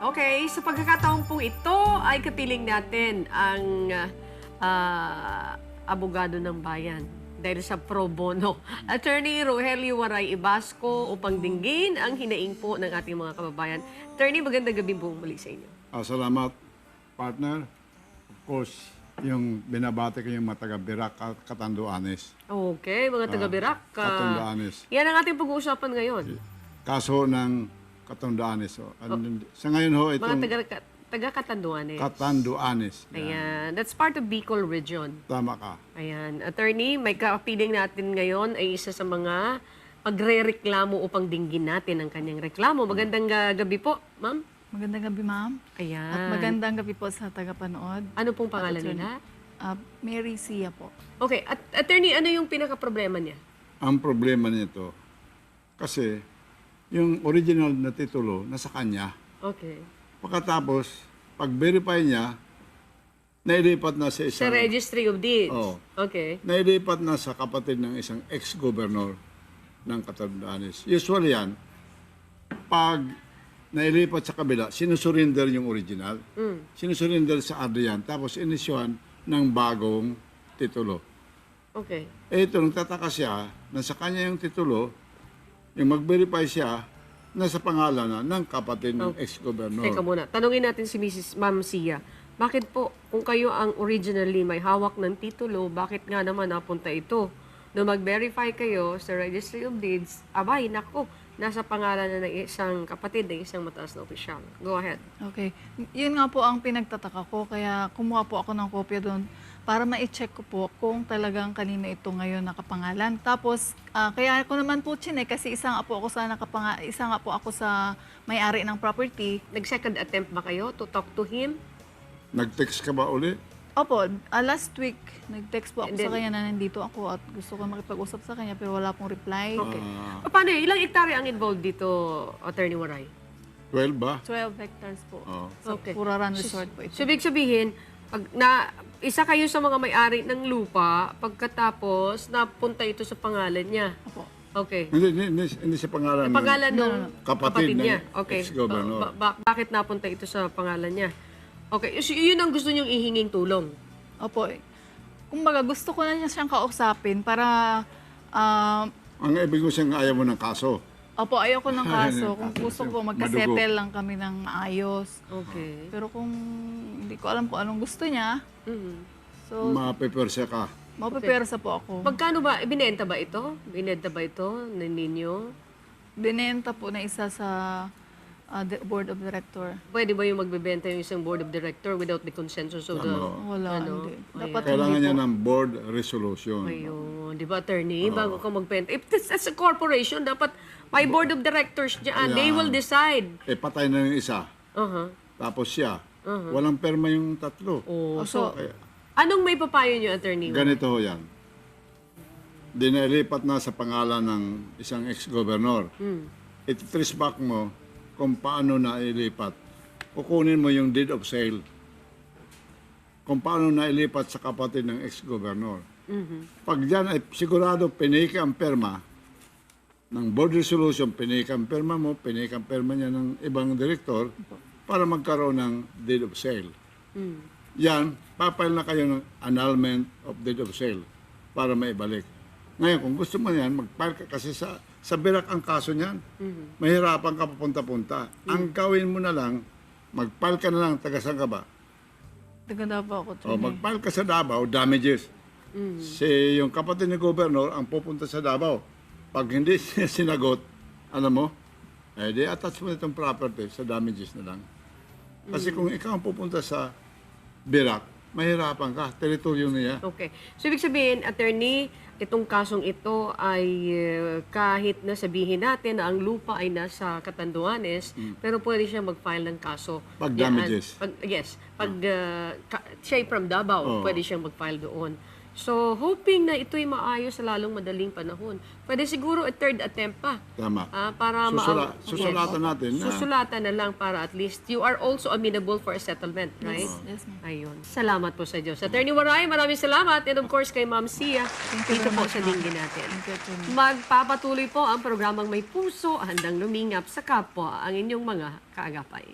Okay, sa pagkakataon pong ito ay kapiling natin ang abogado ng bayan dahil sa pro bono. Attorney Rogelio Waray Ibasco upang dinggin ang hinaing po ng ating mga kababayan. Attorney, magandang gabi po muli sa inyo. Salamat, partner. Of course, yung binabati ko yung mga taga-Birak at Catanduanes. Okay, mga taga-Birak. Catanduanes. Yan ang ating pag-uusapan ngayon. Kaso ng Catanduanes. Sa ngayon ho, itong Mga taga-Catanduanes. Catanduanes. Ayan, that's part of Bicol Region. Tama ka. Ayan. Attorney, may kapiling natin ngayon ay isa sa mga pagre-reklamo upang dinggin natin ang kanyang reklamo. Magandang gabi po, ma'am. Magandang gabi, ma'am. Ayan. At magandang gabi po sa tagapanood. Ano pong pangalan nila? Mary Sia po. Okay. Attorney, ano yung pinaka-problema niya? Ang problema nito, kasi yung original na titulo nasa kanya. Okay. Pagkatapos, pag-verify niya, nailipat na sa Sa isang... Registry of Deeds? Oo. Okay. Nailipat na sa kapatid ng isang ex-governor ng Catanduanes. Usually yan, pag nailipat sa kabila, sinusurinder yung original. Sinusurinder sa Adrian, tapos inisyuhan ng bagong titulo. Okay. Ito, nagtataka siya na sa kanya yung titulo, yung mag-verify siya, nasa pangalan na ng kapatid ng ex-governor. Teka muna. Tanungin natin si Ma'am Sia. Bakit po, kung kayo ang originally may hawak ng titulo, bakit nga naman napunta ito? Nung mag-verify kayo sa Registry of Deeds, abay, nako, nasa pangalan na ng isang kapatid ng isang mataas na opisyal. Go ahead. Okay. Yun nga po ang pinagtataka ko, kaya kumuha po ako ng kopya doon para ma-check ko po kung talagang kanina ito ngayon nakapangalan. Tapos, kaya ako naman po chinek kasi isa nga po ako sa may-ari ng property. Nag-second attempt ba kayo to talk to him? Nag-text ka ba uli? Opo, last week, nag-text po ako And then- sa kanya na nandito ako at gusto ko makipag-usap sa kanya pero wala pong reply. Okay. Paano, ilang hektarya ang involved dito, Attorney Waray? 12 ba? 12 hectares po. Oo. Sa Okay. Puraran Resort po ito. So, ibig sabihin, pag isa kayo sa mga may-ari ng lupa, pagkatapos napunta ito sa pangalan niya. Opo. Okay. Hindi sa pangalan Pangalan ng kapatid ng niya. Okay. ex-governor. Bakit napunta ito sa pangalan niya? Okay. So, yun ang gusto niyong ihinging tulong. Opo. Kumbaga, gusto ko na niya siyang kausapin para, Ang ibig ko siyang ayaw mo ng kaso. opo, ayoko ng kaso. Kung gusto ko, magkasettle Madugo. lang kami ng maayos. Okay. Pero kung hindi ko alam kung anong gusto niya, so, Mapipersa ka. mapipersa po ako. Magkano ba? Binenta ba ito? Binenta ba ito ninyo? Binenta po na isa sa board of director. Pwede ba yung magbebenta yung isang board of director without the consensus of the... Wala, Ano? hindi. Dapat Kailangan hindi niya po. ng board resolution. Ayun, di ba, attorney? Bago ka magbenta. If that's a corporation, dapat may board of directors dyan. They will decide. Patay na yung isa. Uh-huh. Tapos siya. Walang perma yung tatlo. Oh, So, anong may papayo nyo, attorney? Ganito ho yan. Dinilipat na sa pangalan ng isang ex-governor. Iti-trace back mo kung paano na ilipat. Kukunin mo yung deed of sale. Kung paano na ilipat sa kapatid ng ex-governor. Pag dyan ay sigurado pinake ang perma ng board resolution, pinake ang perma mo, pinake ang perma niya ng ibang direktor para magkaroon ng deed of sale. Yan, papile na kayo ng annulment of deed of sale para maibalik. Ngayon, kung gusto mo yan, mag-file ka kasi sa Birak ang kaso niyan. Mahirapan ka papunta-punta. Ang gawin mo na lang, mag-file ka na lang, taga-saan ka ba? Naganda po ako. O, mag-file ka sa Davao, damages. Si yung kapatid ni Governor ang pupunta sa Davao. Pag hindi siya sinagot, alam mo, di attach mo itong property sa damages na lang. Kasi kung ikaw ang pupunta sa Birak, mahirapan ka, teritoryo niya. Okay. So, ibig sabihin, attorney, itong kasong ito ay kahit na sabihin natin na ang lupa ay nasa Catanduanes, pero pwede siya mag-file ng kaso. Pag Diyan. damages. Pag siya ay from Davao, pwede siyang mag-file doon. So, hoping na ito'y maayos sa lalong madaling panahon. Pwede siguro a third attempt pa. Tama. Para Susulatan natin na. Susulatan na lang para at least you are also amenable for a settlement, right? Yes, ma'am. Ayun. Salamat po sa Diyos. Attorney Waray, maraming salamat. And of course, kay Ma'am Sia. Dito po sa dinggin natin. Thank you, Attorney. Magpapatuloy po ang programang May Puso, handang lumingap sa kapwa ang inyong mga kaagapay.